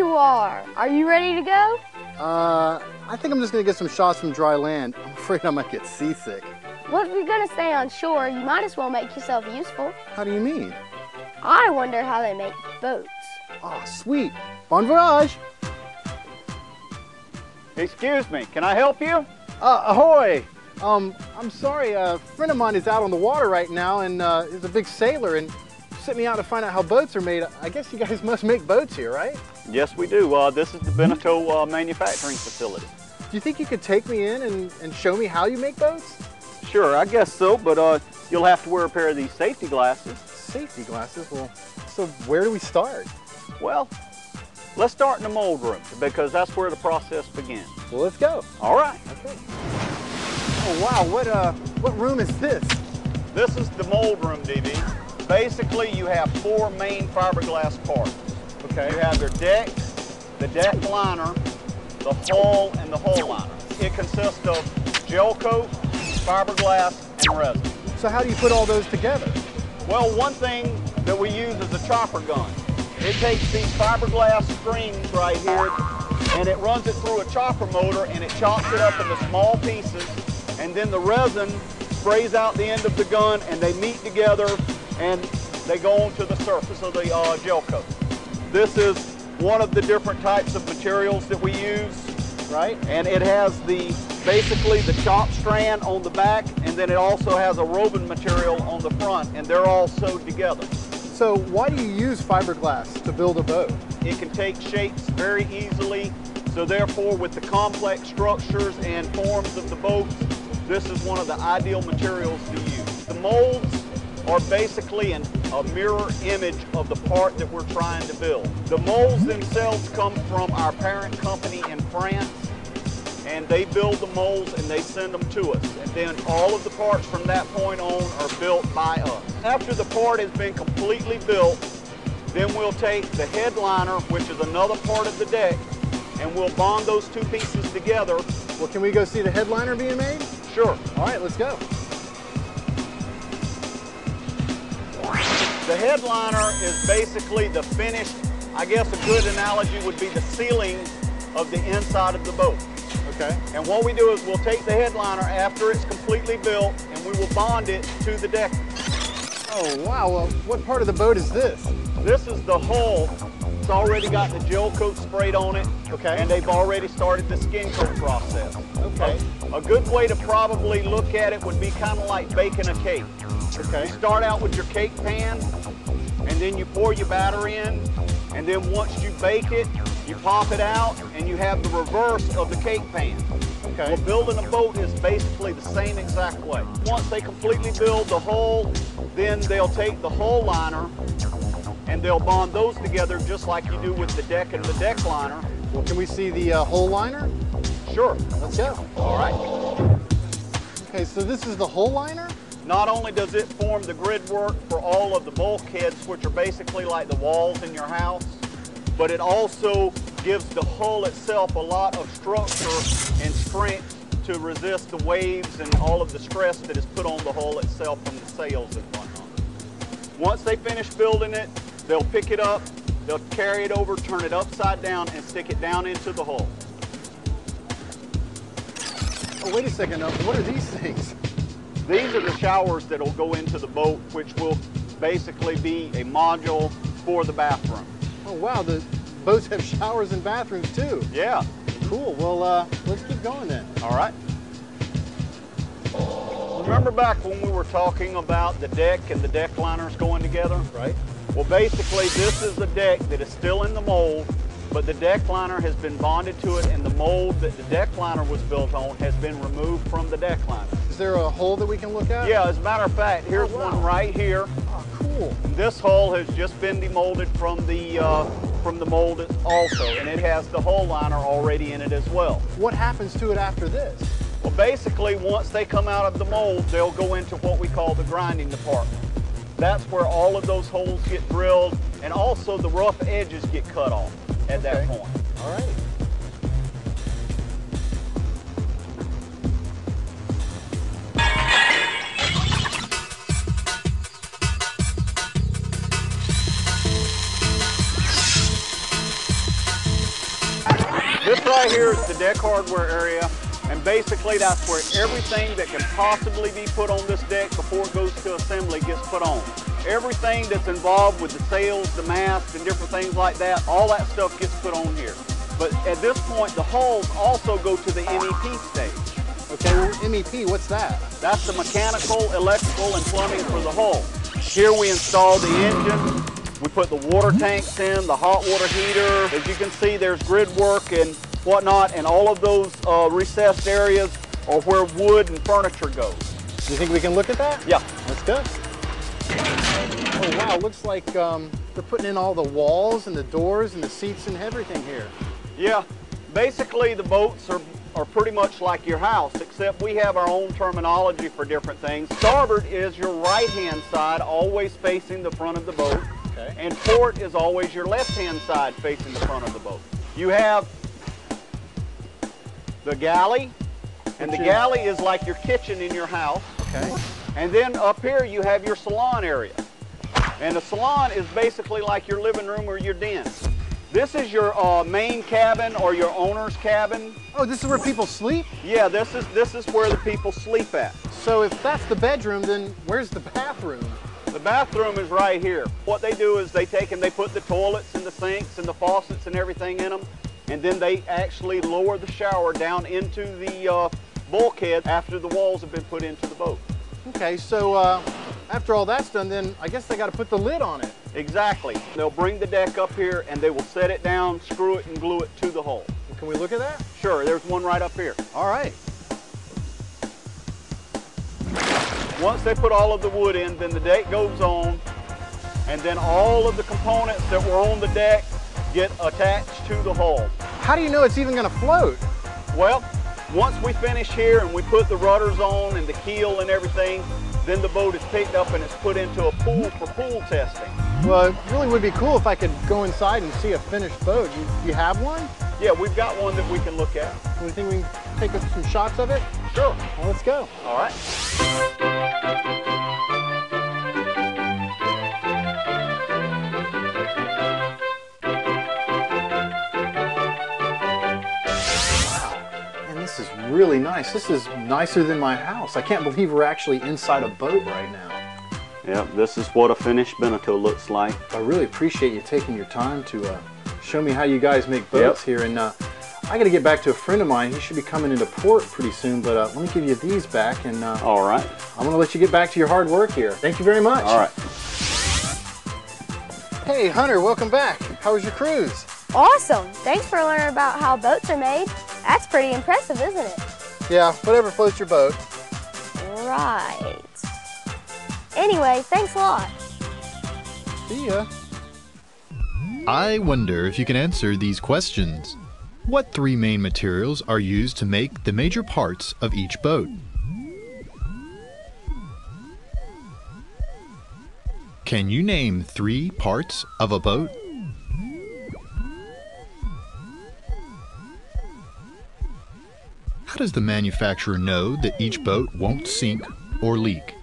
you are. Are you ready to go? I think I'm just gonna get some shots from dry land. I'm afraid I might get seasick. Well, if you're gonna stay on shore, you might as well make yourself useful. How do you mean? I wonder how they make boats. Oh, sweet. Bon voyage. Excuse me, can I help you? Ahoy. I'm sorry, a friend of mine is out on the water right now and is a big sailor and sent me out to find out how boats are made. I guess you guys must make boats here, right? Yes, we do. This is the Beneteau manufacturing facility. Do you think you could take me in and show me how you make boats? Sure, I guess so, but you'll have to wear a pair of these safety glasses. Safety glasses? Well, so where do we start? Well, let's start in the mold room because that's where the process begins. Well, let's go. All right. Okay. Oh, wow, what room is this? This is the mold room, DB. Basically, you have four main fiberglass parts. Okay. You have your deck, the deck liner, the hull, and the hull liner. It consists of gel coat, fiberglass, and resin. So how do you put all those together? Well, one thing that we use is a chopper gun. It takes these fiberglass strings right here and it runs it through a chopper motor and it chops it up into small pieces, and then the resin sprays out the end of the gun and they meet together and they go onto the surface of the gel coat. This is one of the different types of materials that we use, right? And it has basically the chop strand on the back, and then it also has a woven material on the front, and they're all sewed together. So why do you use fiberglass to build a boat? It can take shapes very easily, so therefore with the complex structures and forms of the boats, this is one of the ideal materials to use. The molds are basically a mirror image of the part that we're trying to build. The molds themselves come from our parent company in France, and they build the molds and they send them to us. And then all of the parts from that point on are built by us. After the part has been completely built, then we'll take the headliner, which is another part of the deck, and we'll bond those two pieces together. Well, can we go see the headliner being made? Sure. All right, let's go. The headliner is basically the finished, I guess a good analogy would be the ceiling of the inside of the boat. Okay. And what we do is we'll take the headliner after it's completely built and we will bond it to the deck. Oh, wow. Well, what part of the boat is this? This is the hull. It's already got the gel coat sprayed on it. Okay. And they've already started the skin coat process. Okay. A good way to probably look at it would be kind of like baking a cake. Okay. You start out with your cake pan, and then you pour your batter in, and then once you bake it, you pop it out, and you have the reverse of the cake pan. Okay. Well, building a boat is basically the same exact way. Once they completely build the hull, then they'll take the hull liner, and they'll bond those together just like you do with the deck and the deck liner. Well, can we see the hull liner? Sure. Let's go. All right. Okay, so this is the hull liner? Not only does it form the grid work for all of the bulkheads, which are basically like the walls in your house, but it also gives the hull itself a lot of structure and strength to resist the waves and all of the stress that is put on the hull itself from the sails and whatnot. Once they finish building it, they'll pick it up, they'll carry it over, turn it upside down, and stick it down into the hull. Oh, wait a second. What are these things? These are the showers that will go into the boat, which will basically be a module for the bathroom. Oh, wow. The boats have showers and bathrooms, too. Yeah. Cool. Well, let's keep going then. All right. Remember back when we were talking about the deck and the deck liners going together? Right. Well, basically, this is a deck that is still in the mold, but the deck liner has been bonded to it, and the mold that the deck liner was built on has been removed from the deck liner. Is there a hole that we can look at? Yeah, as a matter of fact, here's one right here. Oh, cool. This hull has just been demolded from the mold also, and it has the hull liner already in it as well. What happens to it after this? Well, basically, once they come out of the mold, they'll go into what we call the grinding department. That's where all of those holes get drilled, and also the rough edges get cut off at that point. All right. This right here is the deck hardware area, and basically that's where everything that can possibly be put on this deck before it goes to assembly gets put on. Everything that's involved with the sails, the mast, and different things like that, all that stuff gets put on here. But at this point, the hulls also go to the MEP stage. Okay, well, MEP, what's that? That's the mechanical, electrical, and plumbing for the hull. Here we install the engine. We put the water tanks in, the hot water heater. As you can see, there's grid work and whatnot, and all of those recessed areas are where wood and furniture goes. Do you think we can look at that? Yeah. Let's go. Oh wow, looks like they're putting in all the walls and the doors and the seats and everything here. Yeah, basically the boats are pretty much like your house, except we have our own terminology for different things. Starboard is your right-hand side, always facing the front of the boat. Okay. And port is always your left-hand side facing the front of the boat. You have the galley, and the galley is like your kitchen in your house. Okay. And then up here you have your salon area. And the salon is basically like your living room or your den. This is your main cabin or your owner's cabin. Oh, this is where people sleep? Yeah, this is where the people sleep at. So if that's the bedroom, then where's the bathroom? The bathroom is right here. What they do is they take and they put the toilets and the sinks and the faucets and everything in them, and then they actually lower the shower down into the bulkhead after the walls have been put into the boat. Okay, so after all that's done, then I guess they got to put the lid on it. Exactly. They'll bring the deck up here and they will set it down, screw it, and glue it to the hull. Can we look at that? Sure, there's one right up here. All right. Once they put all of the wood in, then the deck goes on, and then all of the components that were on the deck get attached to the hull. How do you know it's even going to float? Well, once we finish here and we put the rudders on and the keel and everything, then the boat is picked up and it's put into a pool for pool testing. Well, it really would be cool if I could go inside and see a finished boat. You have one? Yeah, we've got one that we can look at. Do you think we can take some shots of it? Sure. Well, let's go. All right. Man, this is really nice. This is nicer than my house. I can't believe we're actually inside a boat right now. Yeah, this is what a finished Beneteau looks like. I really appreciate you taking your time to show me how you guys make boats here. And I got to get back to a friend of mine. He should be coming into port pretty soon, but let me give you these back. And all right. I'm going to let you get back to your hard work here. Thank you very much. All right. Hey, Hunter, welcome back. How was your cruise? Awesome. Thanks for learning about how boats are made. That's pretty impressive, isn't it? Yeah, whatever floats your boat. Right. Anyway, thanks a lot. See ya. I wonder if you can answer these questions. What three main materials are used to make the major parts of each boat? Can you name 3 parts of a boat? How does the manufacturer know that each boat won't sink or leak?